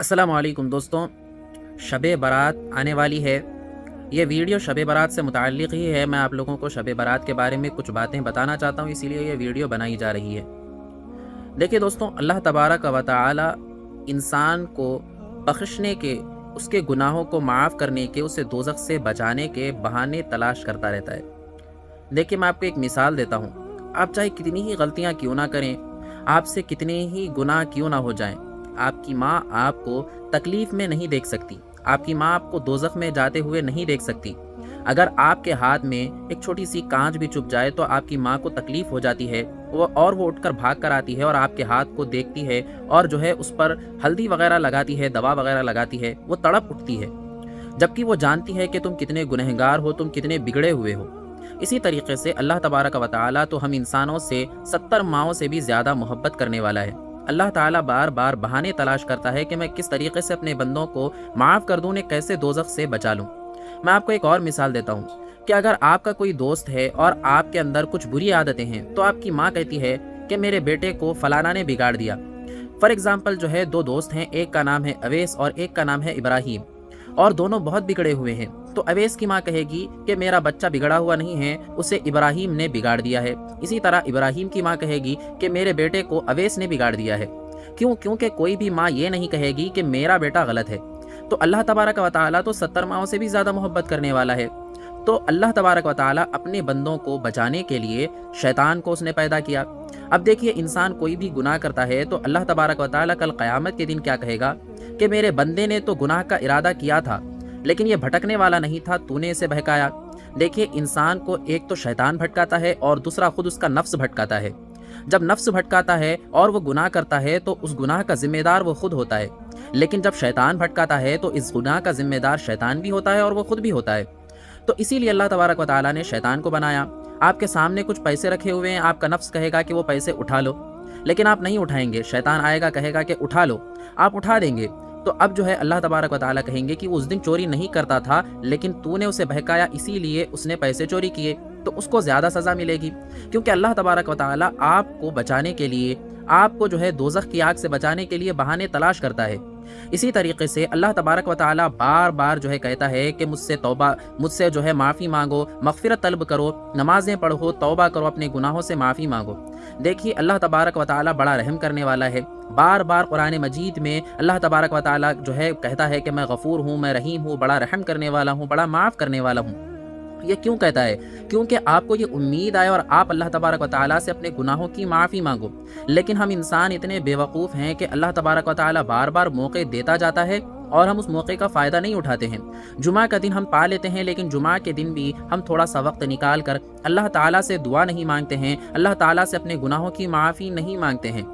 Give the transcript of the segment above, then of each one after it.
अस्सलाम वालेकुम दोस्तों। शब बारात आने वाली है। ये वीडियो शब बारात से मुताल्लिक़ ही है। मैं आप लोगों को शब बारात के बारे में कुछ बातें बताना चाहता हूँ, इसीलिए ये वीडियो बनाई जा रही है। देखिए दोस्तों, अल्लाह तबारक व तआला इंसान को बख्शने के, उसके गुनाहों को माफ़ करने के, उसे दोज़ख से बचाने के बहाने तलाश करता रहता है। देखिए, मैं आपको एक मिसाल देता हूँ। आप चाहे कितनी ही गलतियाँ क्यों ना करें, आपसे कितने ही गुनाह क्यों ना हो जाएं, आपकी माँ आपको तकलीफ़ में नहीं देख सकती, आपकी माँ आपको दोज़ख में जाते हुए नहीं देख सकती। अगर आपके हाथ में एक छोटी सी कांच भी चुभ जाए तो आपकी माँ को तकलीफ़ हो जाती है, वो उठकर भाग कर आती है और आपके हाथ को देखती है और जो है उस पर हल्दी वगैरह लगाती है, दवा वगैरह लगाती है, वो तड़प उठती है, जबकि वो जानती है कि तुम कितने गुनहगार हो, तुम कितने बिगड़े हुए हो। इसी तरीके से अल्लाह तबारक व तआला तो हम इंसानों से 70 माओं से भी ज़्यादा मोहब्बत करने वाला है। अल्लाह ताला बार बार बहाने तलाश करता है कि मैं किस तरीके से अपने बंदों को माफ़ कर दूँ, उन्हें कैसे दोज़ख से बचा लूँ। मैं आपको एक और मिसाल देता हूँ कि अगर आपका कोई दोस्त है और आपके अंदर कुछ बुरी आदतें हैं, तो आपकी माँ कहती है कि मेरे बेटे को फलाना ने बिगाड़ दिया। फॉर एग्ज़ाम्पल जो है, 2 दोस्त हैं, एक का नाम है अवैस और एक का नाम है इब्राहीम, और दोनों बहुत बिगड़े हुए हैं। तो अवैस की माँ कहेगी कि मेरा बच्चा बिगड़ा हुआ नहीं है, उसे इब्राहीम ने बिगाड़ दिया है। इसी तरह इब्राहीम की माँ कहेगी कि मेरे बेटे को अवैस ने बिगाड़ दिया है। क्यों? क्योंकि कोई भी माँ ये नहीं कहेगी कि मेरा बेटा गलत है। तो अल्लाह तबारक व तआला तो 70 माओं से भी ज़्यादा मोहब्बत करने वाला है। तो अल्लाह तबारक व तआला अपने बंदों को बचाने के लिए शैतान को उसने पैदा किया। अब देखिए, इंसान कोई भी गुनाह करता है तो अल्लाह तबारक व तआला कल क़यामत के दिन क्या कहेगा कि मेरे बंदे ने तो गुनाह का इरादा किया था, लेकिन ये भटकने वाला नहीं था, तूने इसे बहकाया। देखिए, इंसान को एक तो शैतान भटकाता है और दूसरा खुद उसका नफ्स भटकाता है। जब नफ्स भटकाता है और वो गुनाह करता है तो उस गुनाह का जिम्मेदार वो खुद होता है, लेकिन जब शैतान भटकाता है तो इस गुनाह का जिम्मेदार शैतान भी होता है और वो खुद भी होता है। तो इसीलिए अल्लाह तबारक व तआला ने शैतान को बनाया। आपके सामने कुछ पैसे रखे हुए हैं, आपका नफ्स कहेगा कि वो पैसे उठा लो, लेकिन आप नहीं उठाएंगे। शैतान आएगा, कहेगा कि उठा लो, आप उठा देंगे। तो अब जो है अल्लाह तबारक व तआला कहेंगे कि वो उस दिन चोरी नहीं करता था, लेकिन तूने उसे बहकाया, इसीलिए उसने पैसे चोरी किए, तो उसको ज़्यादा सज़ा मिलेगी। क्योंकि अल्लाह तबारक व तआला आपको बचाने के लिए, आपको जो है दोज़ख की आग से बचाने के लिए बहाने तलाश करता है। इसी तरीके से अल्लाह तबारक व तआला बार बार जो है कहता है कि मुझसे जो है माफ़ी मांगो, मग़फ़िरत तलब करो, नमाज़ें पढ़ो, तौबा करो, अपने गुनाहों से माफ़ी मांगो। देखिए, अल्लाह तबारक व तआला बड़ा रहम करने वाला है। बार बार कुरान मजीद में अल्लाह तबारक व तआला जो है कहता है कि मैं गफ़ूर हूँ, मैं रहीम हूँ, बड़ा रहम करने वाला हूँ, बड़ा माफ़ करने वाला हूँ। ये क्यों कहता है? क्योंकि आपको ये उम्मीद आए और आप अल्लाह तबारक व तआला से अपने गुनाहों की माफ़ी मांगो। लेकिन हम इंसान इतने बेवकूफ़ हैं कि अल्लाह तबारक व तआला बार बार मौके देता जाता है और हम उस मौके का फ़ायदा नहीं उठाते हैं। जुमा का दिन हम पा लेते हैं, लेकिन जुमा के दिन भी हम थोड़ा सा वक्त निकाल कर अल्लाह ताला से दुआ नहीं मांगते हैं, अल्लाह ताला से अपने गुनाहों की माफ़ी नहीं मांगते हैं।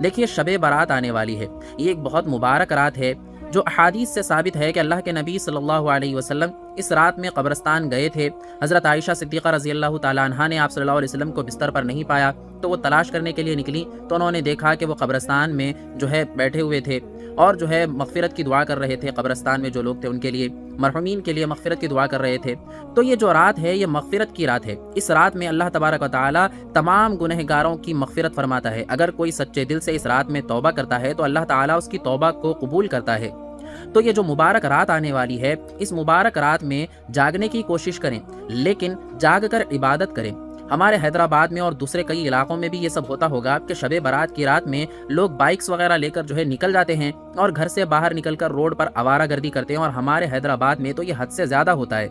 देखिए, शब बारात आने वाली है। ये एक बहुत मुबारक रात है जो अहादीस से साबित है कि अल्लाह के नबी सल्लल्लाहु अलैहि वसल्लम इस रात में कब्रस्तान गए थे। हज़रत आयशा सिद्दीक़ा रज़ी अल्लाह ताला अन्हा ने आप सल्लल्लाहु अलैहि वसल्लम को बिस्तर पर नहीं पाया, तो वो तलाश करने के लिए निकली, तो उन्होंने देखा कि वो कब्रस्तान में जो है बैठे हुए थे और जो है मग़फ़िरत की दुआ कर रहे थे। कब्रस्तान में जो लोग थे उनके लिए, मरहुमीन के लिए मग़फ़िरत की दुआ कर रहे थे। तो ये जो रात है, ये मग़फ़िरत की रात है। इस रात में अल्लाह तबारक व तआला तमाम गुनहगारों की मग़फ़िरत फरमाता है। अगर कोई सच्चे दिल से इस रात में तौबा करता है तो अल्लाह ताला उसकी तौबा को कबूल करता है। तो ये जो मुबारक रात आने वाली है, इस मुबारक रात में जागने की कोशिश करें, लेकिन जाग कर इबादत करें। हमारे हैदराबाद में और दूसरे कई इलाकों में भी ये सब होता होगा कि शब बारात की रात में लोग बाइक्स वगैरह लेकर जो है निकल जाते हैं और घर से बाहर निकलकर रोड पर आवारागर्दी करते हैं, और हमारे हैदराबाद में तो ये हद से ज़्यादा होता है।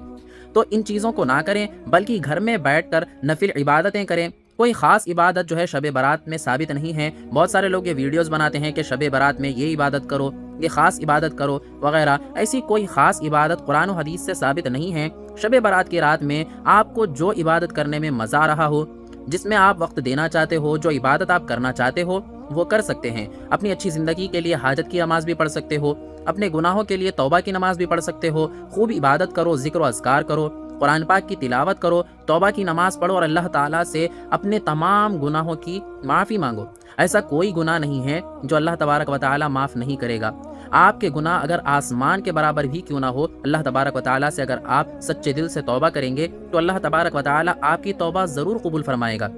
तो इन चीज़ों को ना करें, बल्कि घर में बैठकर नफिल इबादतें करें। कोई ख़ास इबादत जो है शब बारात में साबित नहीं है। बहुत सारे लोग ये वीडियोस बनाते हैं कि शब बारात में ये इबादत करो, ये ख़ास इबादत करो वगैरह। ऐसी कोई ख़ास इबादत कुरान और हदीस से साबित नहीं है। शब बारात की रात में आपको जो इबादत करने में मज़ा आ रहा हो, जिसमें आप वक्त देना चाहते हो, जो इबादत आप करना चाहते हो, वो कर सकते हैं। अपनी अच्छी ज़िंदगी के लिए हाजत की नमाज़ भी पढ़ सकते हो, अपने गुनाहों के लिए तौबा की नमाज़ भी पढ़ सकते हो। खूब इबादत करो, ज़िक्र व अज़कार करो, कुरान पाक की तिलावत करो, तौबा की नमाज़ पढ़ो और अल्लाह ताला से अपने तमाम गुनाहों की माफ़ी मांगो। ऐसा कोई गुनाह नहीं है जो अल्लाह तबारक व तआला माफ़ नहीं करेगा। आपके गुनाह अगर आसमान के बराबर भी क्यों ना हो, अल्लाह तबारक व तआला से अगर आप सच्चे दिल से तौबा करेंगे तो अल्लाह तबारक व तआला आपकी तौबा ज़रूर कबूल फरमाएगा।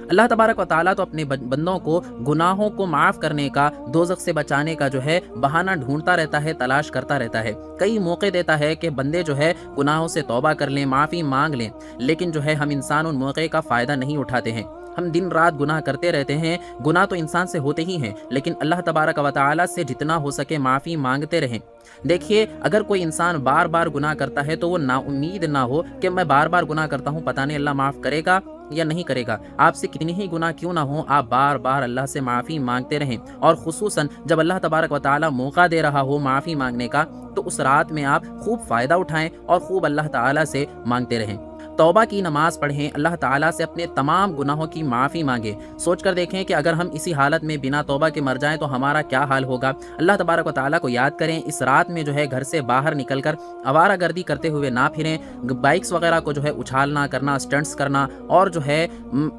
اللہ تبارک و تعالیٰ تو اپنے بندوں کو گناہوں کو معاف کرنے کا، دوزخ سے بچانے کا جو ہے بہانہ ڈھونڈتا رہتا ہے، تلاش کرتا رہتا ہے، کئی موقع دیتا ہے کہ بندے جو ہے گناہوں سے توبہ کر لیں، معافی مانگ لیں، لیکن جو ہے ہم انسان ان موقع کا فائدہ نہیں اٹھاتے ہیں۔ ہم دن رات گناہ کرتے رہتے ہیں، گناہ تو انسان سے ہوتے ہی ہیں، لیکن اللہ تبارک و تعالیٰ سے جتنا ہو سکے معافی مانگتے رہیں۔ دیکھیے، اگر کوئی انسان بار بار گناہ کرتا ہے تو وہ نا امید نہ ہو کہ میں بار بار گناہ کرتا ہوں، پتہ نہیں اللہ معاف کرے گا یا نہیں کرے گا۔ آپ سے کتنی ہی گناہ کیوں نہ ہوں، آپ بار بار اللہ سے معافی مانگتے رہیں، اور خصوصاً جب اللہ تبارک و تعالیٰ موقع دے رہا ہو معافی مانگنے کا، تو اس رات میں آپ خوب فائدہ اٹھائیں اور خوب اللہ تعالیٰ سے مانگتے رہیں۔ توبہ کی نماز پڑھیں، اللہ تعالیٰ سے اپنے تمام گناہوں کی معافی مانگیں۔ سوچ کر دیکھیں کہ اگر ہم اسی حالت میں بنا توبہ کے مر جائیں تو ہمارا کیا حال ہوگا۔ اللہ تبارک و تعالیٰ کو یاد کریں، اس رات میں جو ہے گھر سے باہر نکل کر آوارہ گردی کرتے ہوئے نہ پھریں، بائکس وغیرہ کو جو ہے اچھالنا کرنا، اسٹنٹس کرنا، اور جو ہے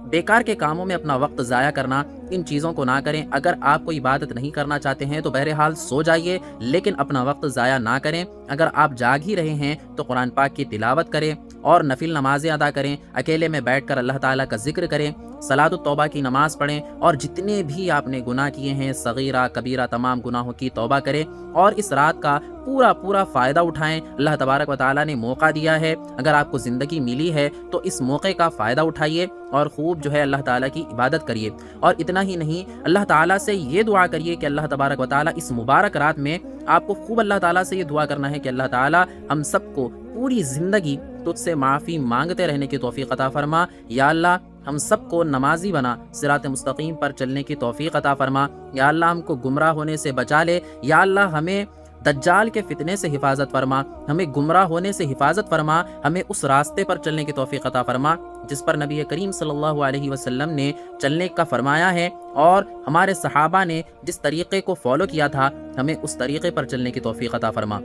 بیکار کے کاموں میں اپنا وقت ضائع کرنا، ان چیزوں کو نہ کریں۔ اگر آپ کوئی عبادت نہیں کرنا چاہتے ہیں تو بہرحال سو جائیے، لیکن اپنا وقت ضائع نہ کریں۔ اگر آپ جاگ ہی رہے ہیں تو قرآن پاک کی تلاوت کریں اور نفل نمازیں ادا کریں، اکیلے میں بیٹھ کر اللہ تعالیٰ کا ذکر کریں، صلاۃ التوبہ کی نماز پڑھیں، اور جتنے بھی آپ نے گناہ کیے ہیں صغیرہ کبیرہ تمام گناہوں کی توبہ کریں، اور اس رات کا پورا فائدہ اٹھائیں۔ اللہ تبارک و تعالیٰ نے موقع دیا ہے، اگر آپ کو زندگی ملی ہے تو اس موقع کا فائدہ اٹھائیے اور خوب جو ہے اللہ تعالیٰ کی عبادت کریے۔ اور اتنا ہی نہیں، اللہ تعالیٰ سے یہ دعا کریے کہ اللہ تبارک و تعالیٰ اس مبارک رات میں آپ کو خوب اللہ تعالیٰ سے یہ دعا کرنا ہے کہ اللہ تعالیٰ ہم سب کو پوری زندگی تجھ سے معافی مانگتے رہنے کی توفیق عطا فرما۔ یا اللہ ہم سب کو نمازی بنا، صراط مستقیم پر چلنے کی توفیق عطا فرما۔ یا اللہ ہم کو گمراہ ہونے سے بچا لے۔ یا اللہ ہمیں دجال کے فتنے سے حفاظت فرما، ہمیں گمراہ ہونے سے حفاظت فرما، ہمیں اس راستے پر چلنے کی توفیق عطا فرما جس پر نبی کریم صلی اللہ علیہ وسلم نے چلنے کا فرمایا ہے، اور ہمارے صحابہ نے جس طریقے کو فالو کیا تھا، ہمیں اس طریقے پر چلنے کی توفیق عطا فرما۔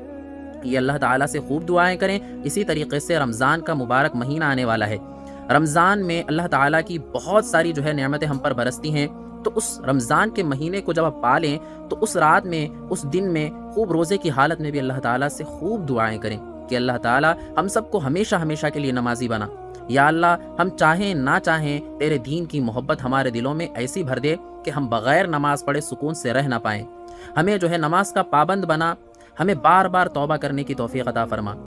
یہ اللہ تعالیٰ سے خوب دعائیں کریں۔ اسی طریقے سے رمضان کا مبارک مہینہ آنے والا ہے۔ رمضان میں اللہ تعالیٰ کی بہت ساری جو ہے نعمتیں ہم پر برستی ہیں، تو اس رمضان کے مہینے کو جب آپ پالیں تو اس رات میں، اس دن میں خوب روزے کی حالت میں بھی اللہ تعالیٰ سے خوب دعائیں کریں کہ اللہ تعالیٰ ہم سب کو ہمیشہ کے لیے نمازی بنا۔ یا اللہ ہم چاہیں نہ چاہیں تیرے دین کی محبت ہمارے دلوں میں ایسی بھر دے کہ ہم بغیر نماز پڑھے سکون سے رہ نہ پائیں۔ ہمیں جو ہے نماز کا پابند بنا، ہمیں بار بار توبہ کرنے کی توفیق عطا فرما۔